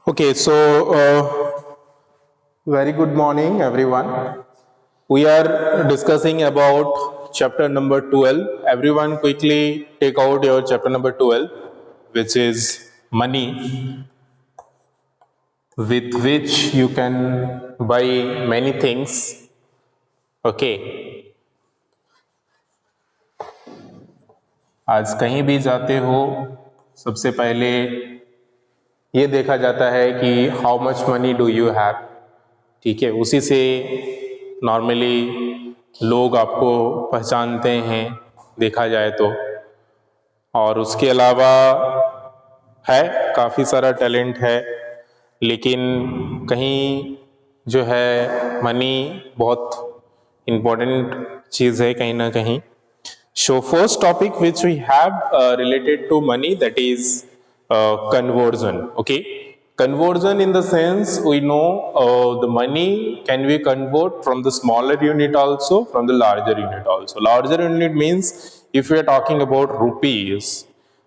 Okay, so very good morning, everyone. We are discussing about chapter number 12. Everyone, quickly take out your chapter number 12, which is money, with which you can buy many things. Okay, आज कहीं भी जाते हो, सबसे पहले ये देखा जाता है कि how much money do you have. ठीक है, उसी से नॉर्मली लोग आपको पहचानते हैं देखा जाए तो. और उसके अलावा है काफ़ी सारा टैलेंट है, लेकिन कहीं जो है मनी बहुत इम्पोर्टेंट चीज़ है कहीं ना कहीं. So first topic which we have related to money, that is conversion. Okay, conversion in the sense we know the money can be convert from the smaller unit also, from the larger unit also. Larger unit means if we are talking about rupees.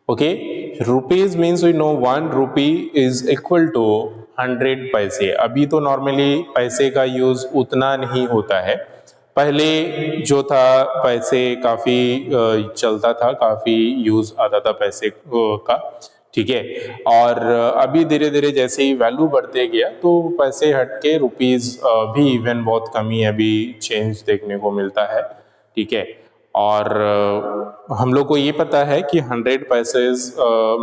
Okay, rupees means we know 1 rupee is equal to 100 पैसे. अभी तो normally पैसे का use उतना नहीं होता है. पहले जो था पैसे काफ़ी चलता था, काफ़ी यूज़ आता था पैसे का. ठीक है, और अभी धीरे धीरे जैसे ही वैल्यू बढ़ते गया तो पैसे हट के रुपीज़ भी इवन बहुत कम ही अभी चेंज देखने को मिलता है. ठीक है, और हम लोग को ये पता है कि 100 पैसे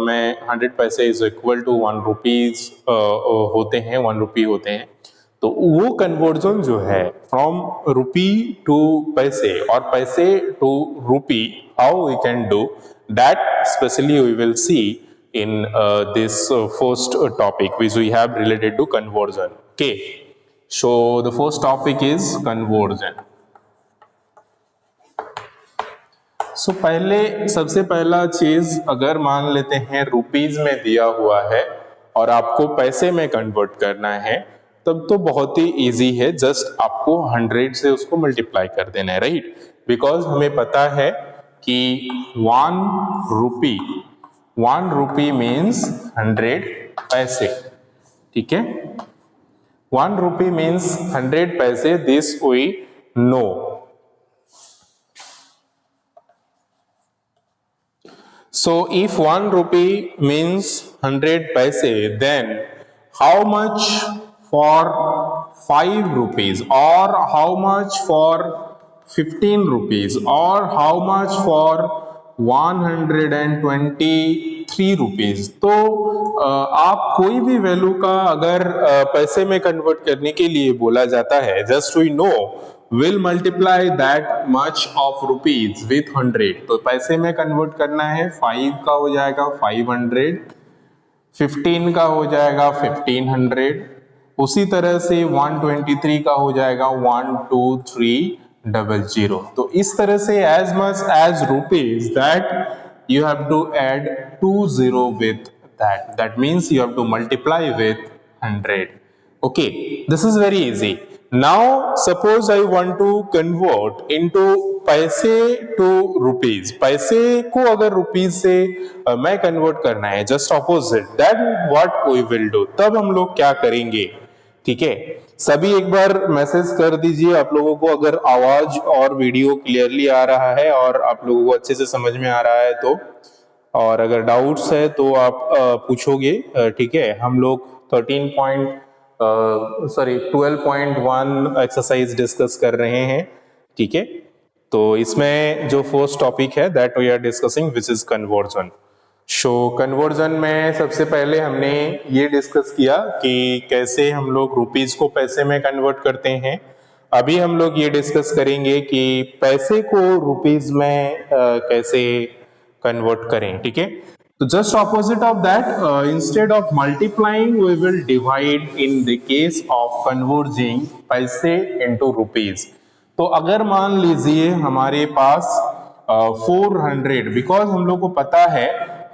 में 100 पैसे इज इक्वल टू 1 रुपीज़ होते हैं, 1 रुपी होते हैं. तो वो कन्वर्जन जो है फ्रॉम रुपी टू पैसे और पैसे to rupee, how we can do that, specially we will see in this first topic which we have related to conversion. Okay, so the first topic is conversion. So पहले सबसे पहला चीज, अगर मान लेते हैं रुपीज में दिया हुआ है और आपको पैसे में कन्वर्ट करना है, तब तो बहुत ही इजी है. जस्ट आपको 100 से उसको मल्टीप्लाई कर देना है, राइट? बिकॉज हमें पता है कि 1 रुपी मीन्स 100 पैसे. ठीक है, 1 रुपी मीन्स 100 पैसे. This we know. So if 1 rupee means 100 paise, then how much for 5 rupees, or how much for 15 rupees, or how much for 123 rupees? तो आप कोई भी वैल्यू का अगर पैसे में कन्वर्ट करने के लिए बोला जाता है, just we know will multiply that much of rupees with 100. तो पैसे में कन्वर्ट करना है, 5 का हो जाएगा 500, 15 का हो जाएगा 1500, उसी तरह से 123 का हो जाएगा 12300. तो इस तरह से as much as rupees that you have to add 20 with that. That means you have to multiply with 100. Okay, this is very easy. Now suppose I want to convert into पैसे to rupees. पैसे को अगर rupees से मैं convert करना है, just opposite, then what we will do, तब हम लोग क्या करेंगे? ठीक है, सभी एक बार मैसेज कर दीजिए आप लोगों को अगर आवाज और वीडियो क्लियरली आ रहा है और आप लोगों को अच्छे से समझ में आ रहा है तो. और अगर डाउट्स है तो आप पूछोगे. ठीक है, हम लोग 12.1 एक्सरसाइज डिस्कस कर रहे हैं. ठीक है, तो इसमें जो फर्स्ट टॉपिक है that we are discussing which is conversion. So conversion में सबसे पहले हमने ये डिस्कस किया कि कैसे हम लोग रुपीज को पैसे में कन्वर्ट करते हैं. अभी हम लोग ये डिस्कस करेंगे कि पैसे को रुपीज में कैसे कन्वर्ट करें. ठीक है, तो just opposite of that, instead of multiplying we will divide in the case of converting पैसे इनटू रुपीज. तो अगर मान लीजिए हमारे पास 400, बिकॉज हम लोग को पता है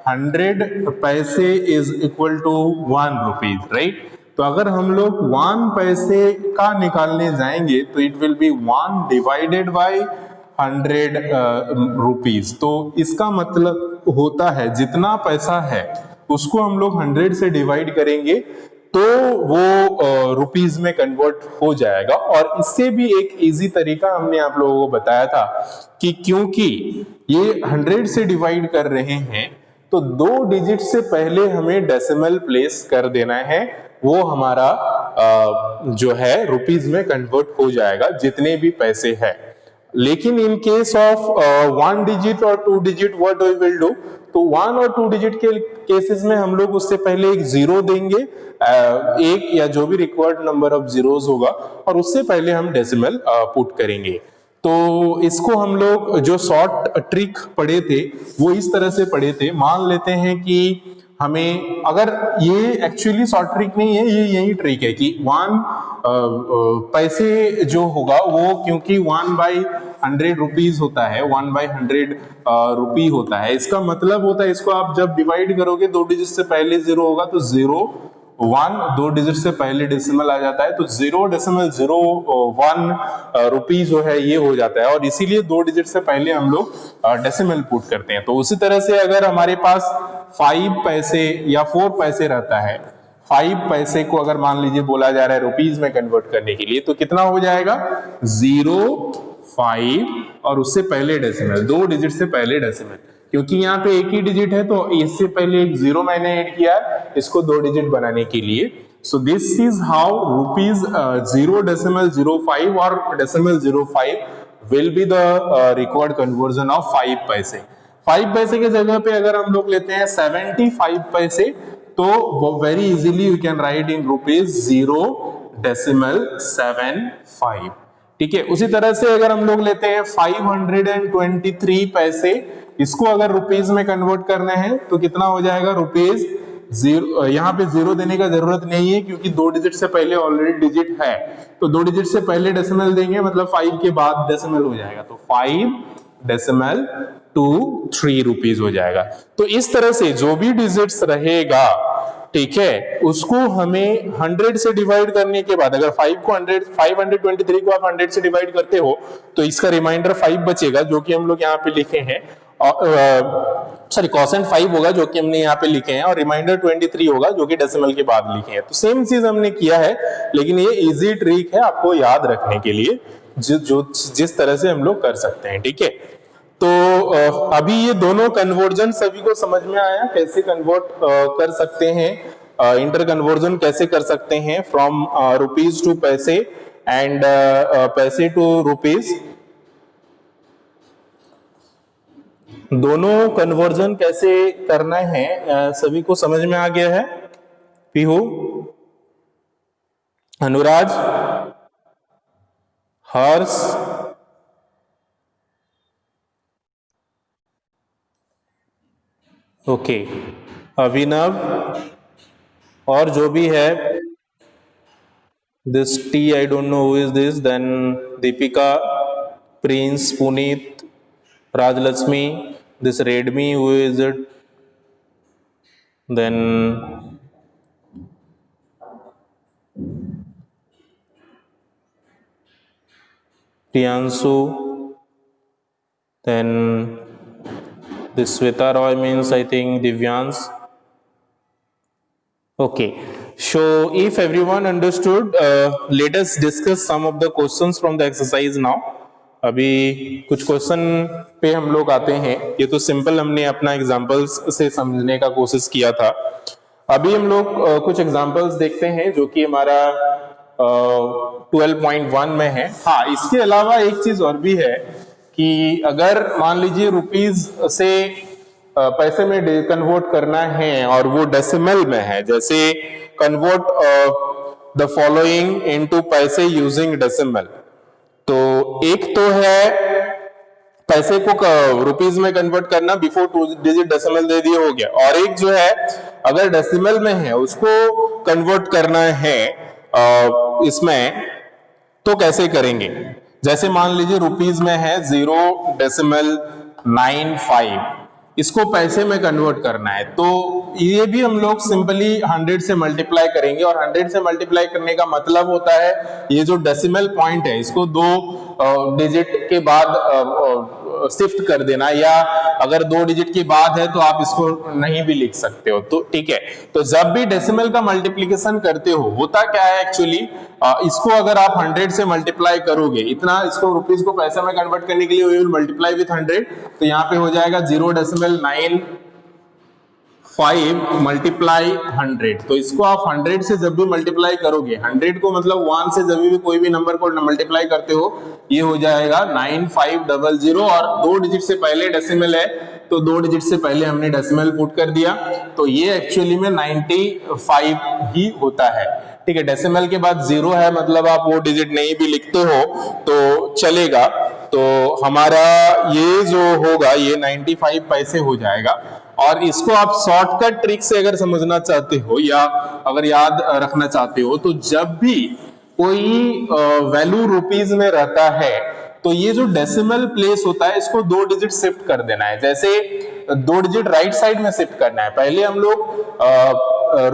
100 पैसे is equal to 1 rupees, right? तो अगर हम लोग 1 पैसे का निकालने जाएंगे तो it will be 1 divided by 100 rupees. तो इसका मतलब होता है जितना पैसा है उसको हम लोग 100 से डिवाइड करेंगे तो वो रुपीज में कन्वर्ट हो जाएगा। और इससे भी एक इजी तरीका हमने आप लोगों को बताया था कि क्योंकि ये 100 से डिवाइड कर रहे हैं तो 2 डिजिट से पहले हमें डेसिमल प्लेस कर देना है, वो हमारा जो है रुपीज में कन्वर्ट हो जाएगा जितने भी पैसे है। लेकिन इन केस ऑफ 1 डिजिट और 2 digit what we will do, तो 1 और 2 डिजिट के केसेस में हम लोग उससे पहले एक जीरो देंगे, एक या जो भी रिक्वायर्ड नंबर ऑफ जीरोस होगा, और उससे पहले हम डेसिमल पुट करेंगे। तो इसको हम लोग जो शॉर्ट ट्रिक पढ़े थे वो इस तरह से पढ़े थे। मान लेते हैं कि हमें, अगर ये एक्चुअली शॉर्ट ट्रिक नहीं है, ये यही ट्रिक है कि 1 पैसे जो होगा वो, क्योंकि 1/100 रुपीज होता है, 1/100 रुपी होता है, इसका मतलब होता है, इसको आप जब डिवाइड करोगे 2 डिजिट से पहले जीरो होगा तो 0, 1, 2 डिजिट से पहले डेसिमल आ जाता है तो 0.01 रुपी जो है ये हो जाता है, और इसीलिए 2 डिजिट से पहले हम लोग डेसिमल पुट करते हैं। तो उसी तरह से अगर हमारे पास 5 पैसे या 4 पैसे रहता है, 5 पैसे को अगर मान लीजिए बोला जा रहा है रुपीज में कन्वर्ट करने के लिए, तो कितना हो जाएगा 0, 5 और उससे पहले डेसिमल, 2 डिजिट से पहले डेसिमल, क्योंकि यहाँ पे एक ही डिजिट है तो इससे पहले एक जीरो मैंने ऐड किया इसको 2 डिजिट बनाने के लिए। So this is how rupees 0.05 और .05 will be the required conversion of 5 पैसे। 5 पैसे के जगह पे अगर हम लोग लेते हैं 75 पैसे, तो very easily you can right in rupees 0.75। ठीक है, उसी तरह से अगर हम लोग लेते हैं 523 पैसे, इसको अगर रुपीज में कन्वर्ट करना है तो कितना हो जाएगा रुपीज 0, यहाँ पे 0 देने का जरूरत नहीं है क्योंकि 2 डिजिट से पहले ऑलरेडी डिजिट है, तो 2 डिजिट से पहले डेसिमल देंगे, मतलब 5 के बाद डेसिमल हो जाएगा, तो 5.23 रुपीज हो जाएगा। तो इस तरह से जो भी डिजिट्स रहेगा, ठीक है, उसको हमें 100 से डिवाइड करने के बाद, अगर 523 को आप 100 से डिवाइड करते हो तो इसका रिमाइंडर 5 बचेगा, जो कि हम लोग यहाँ पे लिखे हैं, सॉरी क्वोशिएंट 5 होगा जो कि हमने यहाँ पे लिखे हैं, और रिमाइंडर 23 होगा जो कि डेसिमल के बाद लिखे हैं। तो सेम चीज हमने किया है, लेकिन ये इजी ट्रिक है आपको याद रखने के लिए, जिस तरह से हम लोग कर सकते हैं। ठीक है, तो अभी ये दोनों कन्वर्जन सभी को समझ में आया, कैसे कन्वर्ट कर सकते हैं, इंटर कन्वर्जन कैसे कर सकते हैं फ्रॉम रुपीज टू पैसे एंड पैसे टू रुपीज, दोनों कन्वर्जन कैसे करना है सभी को समझ में आ गया है। पीहू, अनुराज, हर्ष, ओके, अभिनव और जो भी है, this T I don't know who is this, then Deepika, Prince, Puneet, Rajalakshmi, this Redmi, who is it, then Priyanshu, then this Sweta Roy means I think Divyans. Okay, so if everyone understood, let us discuss some of the questions from the exercise now. अभी कुछ question पे हम लोग आते हैं, ये तो simple हमने अपना एग्जांपल्स से समझने का कोशिश किया था। अभी हम लोग कुछ एग्जांपल्स देखते हैं जो कि हमारा 12.1 में है। हाँ, इसके अलावा एक चीज और भी है कि अगर मान लीजिए रुपीज से पैसे में कन्वर्ट करना है और वो डेसिमल में है, जैसे कन्वर्ट द फॉलोइंग इनटू पैसे यूजिंग डेसिमल, तो एक तो है पैसे को रुपीज में कन्वर्ट करना, बिफोर 2 डिजिट डेसिमल दे दिए हो गया, और एक जो है अगर डेसिमल में है उसको कन्वर्ट करना है इसमें, तो कैसे करेंगे। जैसे मान लीजिए रुपीज में है 0.95, इसको पैसे में कन्वर्ट करना है, तो ये भी हम लोग सिंपली 100 से मल्टीप्लाई करेंगे, और 100 से मल्टीप्लाई करने का मतलब होता है ये जो डेसिमल पॉइंट है इसको 2 डिजिट के बाद शिफ्ट कर देना, या अगर 2 डिजिट के बाद है तो आप इसको नहीं भी लिख सकते हो। तो ठीक है, तो जब भी डेसिमल का मल्टीप्लीकेशन करते हो, होता क्या है एक्चुअली, इसको अगर आप 100 से मल्टीप्लाई करोगे, इतना इसको रुपीस को पैसे में कन्वर्ट करने के लिए वी विल मल्टीप्लाई विथ 100, तो यहाँ पे हो जाएगा 0.95 मल्टीप्लाई 100। तो इसको आप 100 से जब भी मल्टीप्लाई करोगे, 100 को मतलब 1 से जब भी कोई भी नंबर को मल्टीप्लाई करते हो, ये हो जाएगा 9500, और 2 डिजिट से पहले डेसिमल है तो 2 डिजिट से पहले हमने डेसिमल पुट कर दिया, तो ये एक्चुअली में 95 ही होता है। ठीक है, डेसिमल के बाद 0 है, मतलब आप वो डिजिट नहीं भी लिखते हो तो चलेगा। तो हमारा ये जो होगा ये 95 पैसे हो जाएगा। और इसको आप शॉर्टकट ट्रिक से अगर समझना चाहते हो या अगर याद रखना चाहते हो, तो जब भी कोई वैल्यू रुपीस में रहता है तो ये जो डेसिमल प्लेस होता है इसको 2 डिजिट शिफ्ट कर देना है। जैसे 2 डिजिट राइट साइड में शिफ्ट करना है। पहले हम लोग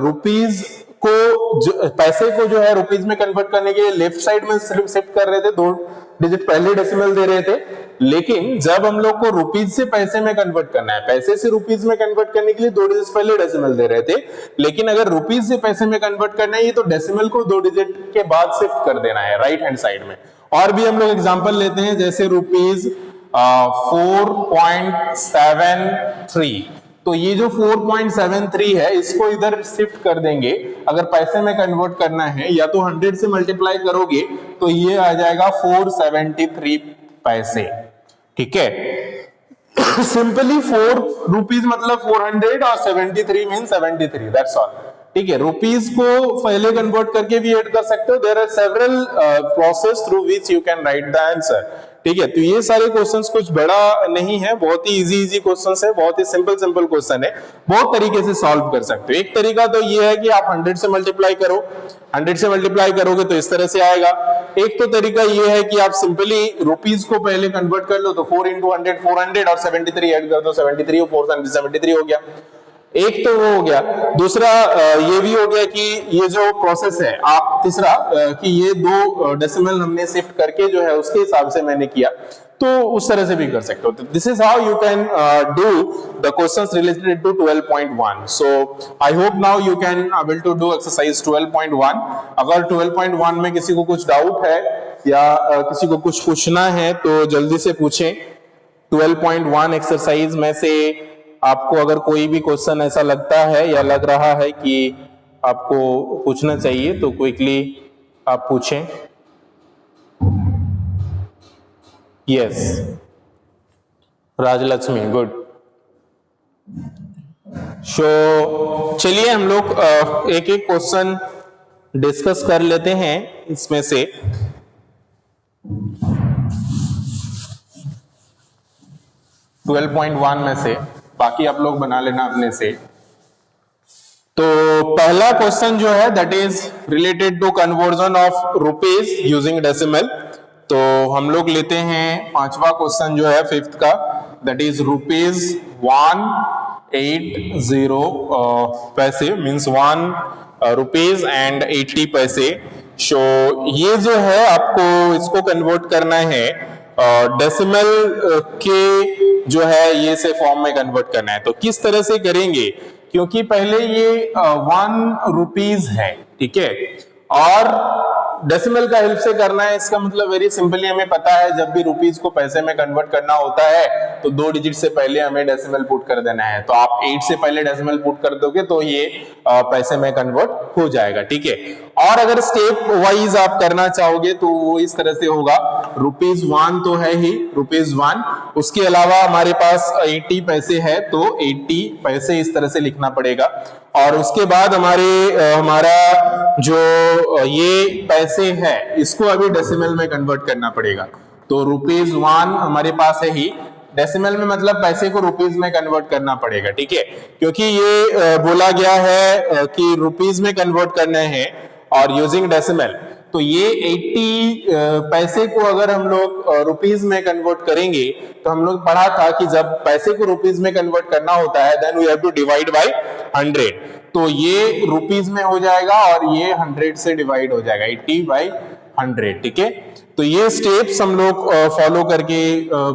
रुपीस को पैसे को जो है रुपीस में कन्वर्ट करने के लिए लेफ्ट साइड में शिफ्ट कर रहे थे, 2 डिजिट पहले डेसिमल दे रहे थे। लेकिन जब हम लोग को रुपीस से पैसे में कन्वर्ट करना है, पैसे से रुपीस में कन्वर्ट करने के लिए 2 डिजिट पहले डेसिमल दे रहे थे, लेकिन अगर रुपीस से पैसे में कन्वर्ट करना है तो डेसिमल को 2 डिजिट के बाद शिफ्ट कर देना है राइट हैंड साइड में। और भी हम लोग एग्जांपल लेते हैं, जैसे रुपीस 4.73, तो ये जो 4.73 है इसको इधर शिफ्ट कर देंगे। अगर पैसे में कन्वर्ट करना है या तो 100 से मल्टीप्लाई करोगे तो ये आ जाएगा 473 पैसे। ठीक है, सिंपली 4 रुपीस मतलब 400 और 73 मीन 73, दैट्स ऑल। ठीक है, रुपीस को पहले कन्वर्ट करके भी ऐड कर सकते हो। There are several process through which you can write the answer. ठीक है, तो ये सारे क्वेश्चंस कुछ बड़ा नहीं है, बहुत ही इजी क्वेश्चंस है, बहुत ही सिंपल क्वेश्चन है, बहुत तरीके से सॉल्व कर सकते हो। एक तरीका तो ये है कि आप 100 से मल्टीप्लाई करो, 100 से मल्टीप्लाई करोगे तो इस तरह से आएगा। एक तो तरीका ये है कि आप सिंपली रुपीस को पहले कन्वर्ट कर लो, तो 4 into 100 400 और 73 ऐड कर दो, 73 और 473 हो गया। एक तो वो हो गया। दूसरा ये भी हो गया कि ये जो प्रोसेस है, आप तीसरा कि ये 2 डेसिमल हमने शिफ्ट करके जो है उसके हिसाब से मैंने किया, तो उस तरह से भी कर सकते हो। This is how you can do the questions related to 12.1। So I hope now you can able to do exercise 12.1। अगर 12.1 में किसी को कुछ डाउट है या किसी को कुछ पूछना है तो जल्दी से पूछें। 12.1 एक्सरसाइज में से आपको अगर कोई भी क्वेश्चन ऐसा लगता है या लग रहा है कि आपको पूछना चाहिए तो क्विकली आप पूछें। Yes, Rajalakshmi, good. सो चलिए हम लोग एक एक क्वेश्चन डिस्कस कर लेते हैं इसमें से। 12.1 में से, बाकी आप लोग बना लेना अपने से। तो पहला क्वेश्चन जो है that is related to conversion of rupees using decimal. तो हम लोग लेते हैं 5वां क्वेश्चन जो है 5th का, दैट इज रुपीज 180 पैसे मीन्स 1 रुपीज एंड 80 पैसे। सो ये जो है आपको इसको कन्वर्ट करना है डेसिमल के जो है ये से फॉर्म में कन्वर्ट करना है। तो किस तरह से करेंगे, क्योंकि पहले ये 1 रुपीज है, ठीक है, और डेसिमल का हेल्प से करना है। इसका मतलब वेरी सिंपली हमें पता है जब भी रुपीज को पैसे में कन्वर्ट करना होता है तो 2 डिजिट से पहले हमें डेसिमल पुट कर देना है। तो आप 8 से पहले डेसिमल पुट कर दोगे तो ये पैसे में कन्वर्ट हो जाएगा, ठीक है। और अगर स्टेप वाइज आप करना चाहोगे तो वो इस तरह से होगा, रुपीज 1 तो है ही, रुपीज 1, उसके अलावा हमारे पास 80 पैसे है तो 80 पैसे इस तरह से लिखना पड़ेगा। और उसके बाद हमारा जो ये पैसे है इसको अभी डेसिमल में कन्वर्ट करना पड़ेगा। तो रुपीज 1 हमारे पास है ही, डेसिमल में मतलब पैसे को रुपीज में कन्वर्ट करना पड़ेगा, ठीक है, क्योंकि ये बोला गया है कि रुपीज में कन्वर्ट करना है और यूजिंग डेसिमल। तो ये 80 पैसे को अगर हम लोग रुपीज में कन्वर्ट करेंगे तो हम लोग पढ़ा था कि जब पैसे को रुपीज में कन्वर्ट करना होता है then we have to divide by 100। तो ये रुपीज में हो जाएगा और ये 100 से डिवाइड हो जाएगा, 80/100, ठीक है। तो ये स्टेप्स हम लोग फॉलो करके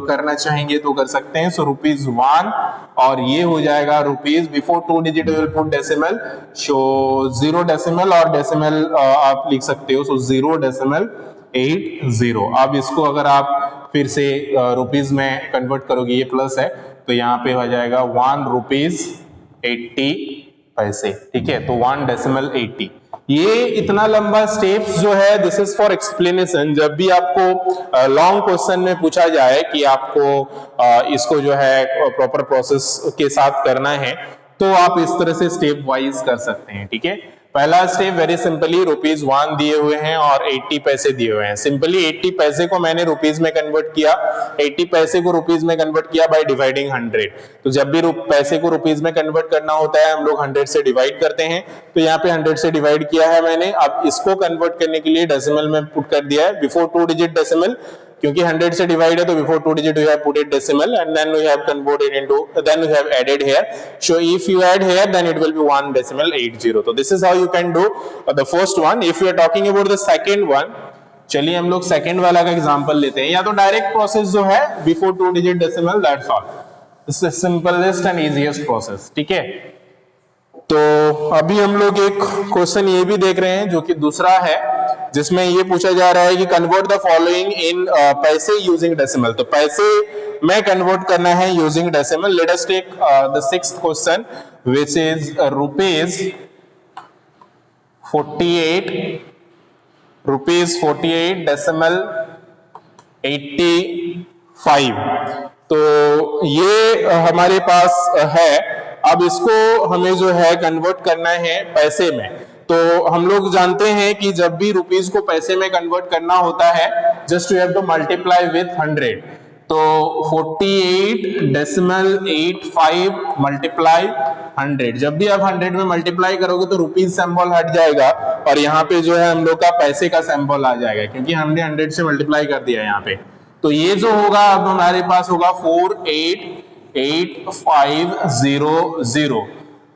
करना चाहेंगे तो कर सकते हैं। सो ₹1 और ये हो जाएगा rupees, before 2 digit will put decimal, so 0 decimal और डेसिमल आप लिख सकते हो, सो 0.80। अब इसको अगर आप फिर से रुपीज में कन्वर्ट करोगे, ये प्लस है तो यहाँ पे हो जाएगा ₹1.80। ठीक है, तो 1.80। ये इतना लंबा स्टेप्स जो है, दिस इज फॉर एक्सप्लेनेशन। जब भी आपको लॉन्ग क्वेश्चन में पूछा जाए कि आपको इसको जो है प्रॉपर प्रोसेस के साथ करना है, तो आप इस तरह से स्टेप वाइज कर सकते हैं। ठीक है, पहला स्टेप वेरी सिंपली ₹1 दिए हुए हैं और 80 पैसे दिए हुए हैं। सिंपली 80 पैसे को मैंने रुपीज में कन्वर्ट किया, 80 पैसे को रुपीज में कन्वर्ट किया बाय डिवाइडिंग 100। तो जब भी पैसे को रुपीज में कन्वर्ट करना होता है हम लोग 100 से डिवाइड करते हैं, तो यहाँ पे 100 से डिवाइड किया है मैंने। अब इसको कन्वर्ट करने के लिए डेसिमल में पुट कर दिया है, बिफोर 2 डिजिट डेसिमल, क्योंकि 100 से डिवाइड है तो before 2 digit you have put it decimal and then we have converted into, then we have added here. So if you add here then it will be 1.80. So this is how you can do the first one. If you are talking about the second one, चलिए हम लोग second वाला का example लेते हैं। या तो direct process जो है before 2 digit decimal, that's all. This is simplest and easiest process. ठीक है, तो अभी हम लोग एक क्वेश्चन ये भी देख रहे हैं जो कि दूसरा है, जिसमें ये पूछा जा रहा है कि कन्वर्ट द फॉलोइंग इन पैसे यूजिंग डेसिमल। तो पैसे में कन्वर्ट करना है using decimal. Let us take the sixth question which is ₹48 decimal 85। तो ये हमारे पास है। अब इसको हमें जो है कन्वर्ट करना है पैसे में। तो हम लोग जानते हैं कि जब भी रुपीज को पैसे में कन्वर्ट करना होता है, just you have to multiply with 100। तो 48.85 मल्टीप्लाई 100। जब भी आप 100 में मल्टीप्लाई करोगे तो रुपीज सिंबल हट जाएगा और यहाँ पे जो है हम लोग का पैसे का सिंबल आ जाएगा, क्योंकि हमने 100 से मल्टीप्लाई कर दिया यहाँ पे। तो ये जो होगा अब हमारे पास होगा 488500।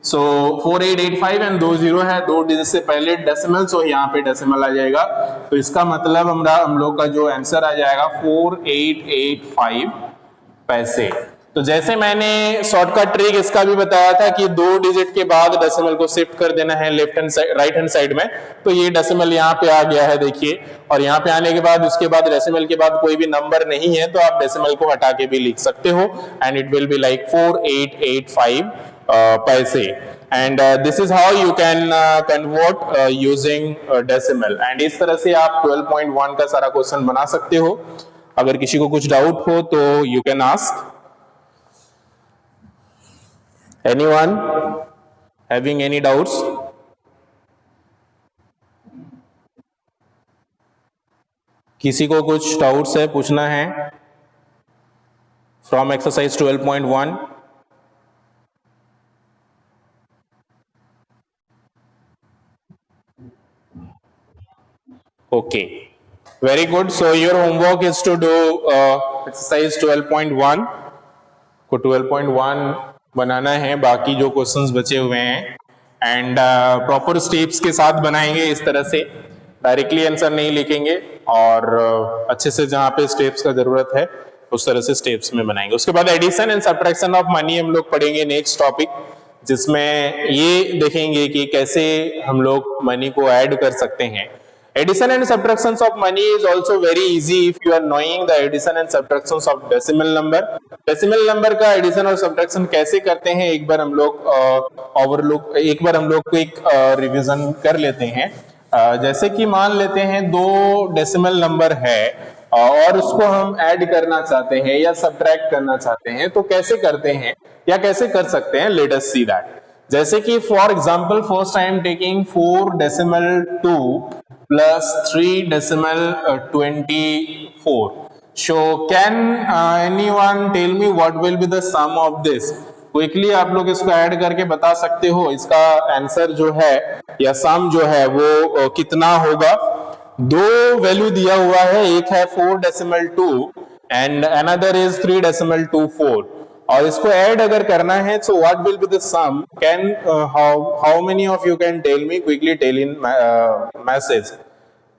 सो 4885 एंड 2 0 है, 2 डिजिट से पहले डेसिमल, सो यहाँ पे डेसिमल आ जाएगा। तो इसका मतलब हम लोग का जो आंसर आ जाएगा 4885 पैसे। तो जैसे मैंने शॉर्टकट ट्रिक इसका भी बताया था कि 2 डिजिट के बाद डेसिमल को शिफ्ट कर देना है left hand side, right hand side में। तो ये डेसिमल यहाँ पे आ गया है, देखिए। और यहाँ पे आने के बाद उसके बाद डेसिमल के बाद कोई भी नंबर नहीं है, तो आप डेसिमल को हटा के भी लिख सकते हो and it will be like 4885 पैसे। And this is how you can convert using decimal. And इस तरह से आप 12.1 का सारा क्वेश्चन बना सकते हो। अगर किसी को कुछ डाउट हो तो you can ask. Anyone having any doubts? किसी को कुछ डाउट्स है, पूछना है from exercise 12.1? Okay, very good. So your homework is to do exercise 12.1 को 12.1 बनाना है। बाकी जो क्वेश्चंस बचे हुए हैं एंड प्रॉपर स्टेप्स के साथ बनाएंगे। इस तरह से डायरेक्टली आंसर नहीं लिखेंगे और अच्छे से जहां पे स्टेप्स का जरूरत है उस तरह से स्टेप्स में बनाएंगे। उसके बाद addition and subtraction of money हम लोग पढ़ेंगे नेक्स्ट टॉपिक, जिसमें ये देखेंगे कि कैसे हम लोग मनी को ऐड कर सकते हैं। Addition and subtractions of money is also very easy if you are knowing the addition and subtractions of decimal number. Decimal number का addition और subtraction कैसे करते हैं एक बार हम लोग क्विक रिवीजन कर लेते हैं। जैसे कि मान लेते हैं 2 डेसिमल नंबर है और उसको हम ऐड करना चाहते हैं या सब्ट्रैक्ट करना चाहते हैं, तो कैसे करते हैं या कैसे कर सकते हैं, लेट अस सी दैट। जैसे कि for example first I am taking 4 decimal 2 plus 3 decimal 24. So can anyone tell me what will be the sum of this? Quickly आप लोग इसको ऐड करके बता सकते हो इसका आंसर जो है या सम जो है वो कितना होगा। 2 वैल्यू दिया हुआ है, एक है 4 decimal 2 and another is 3 decimal 24 और इसको ऐड अगर करना है so what will be the sum? Can how many of you can tell me quickly? Tell in message.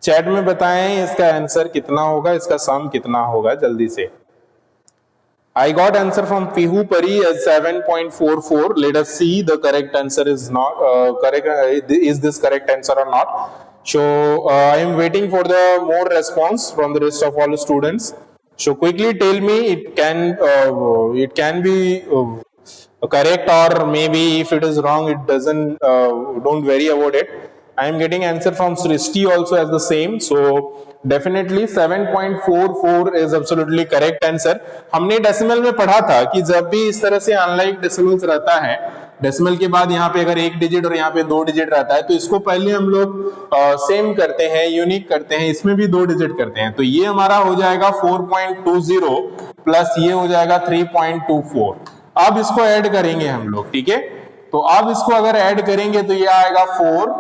Chat में बताएं इसका आंसर कितना होगा, इसका सम कितना होगा जल्दी से। I got answer from Pihu Pari as 7.44. Let us see the correct answer is not correct. Is this correct answer or not? So I am waiting for the more response from the rest of all students. So quickly tell me it can be correct, or maybe if it is wrong, it doesn't don't worry about it. I am getting answer from Srishti also as the same. So definitely 7.44 is absolutely correct answer. हमने decimal में पढ़ा था कि जब भी इस तरह से अनलाइक डेसिमल्स रहता है, डेसिमल के बाद यहाँ पे अगर एक डिजिट और यहाँ पे 2 डिजिट रहता है, तो इसको पहले हम लोग सेम करते हैं, यूनिक करते हैं, इसमें भी 2 डिजिट करते हैं। तो ये हमारा हो जाएगा 4.20 प्लस ये हो जाएगा 3.24। अब इसको ऐड करेंगे हम लोग, ठीक है। तो अब इसको अगर ऐड करेंगे तो ये आएगा 4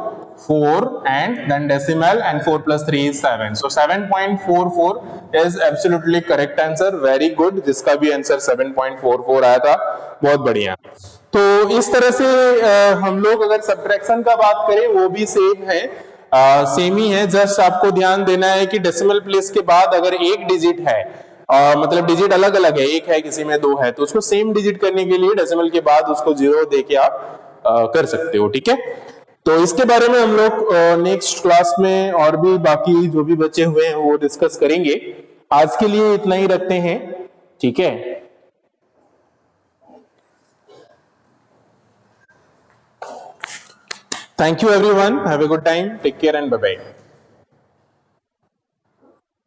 and then decimal and 4 plus 3 is 7. So 7.44 is absolutely correct answer. Very good. जिसका भी आंसर 7.44 आया था, बहुत बढ़िया। तो इस तरह से हम लोग अगर सब्ट्रैक्शन का बात करें वो भी सेम है, सेम ही है। जस्ट आपको ध्यान देना है कि डेसिमल प्लेस के बाद अगर एक डिजिट है, मतलब डिजिट अलग अलग है, एक है किसी में 2 है, तो उसको सेम डिजिट करने के लिए डेसिमल के बाद उसको 0 देके आप कर सकते हो, ठीक है। तो इसके बारे में हम लोग नेक्स्ट क्लास में और भी बाकी जो भी बचे हुए हैं वो डिस्कस करेंगे। आज के लिए इतना ही रखते हैं, ठीक है। Thank you everyone, have a good time, take care and bye bye.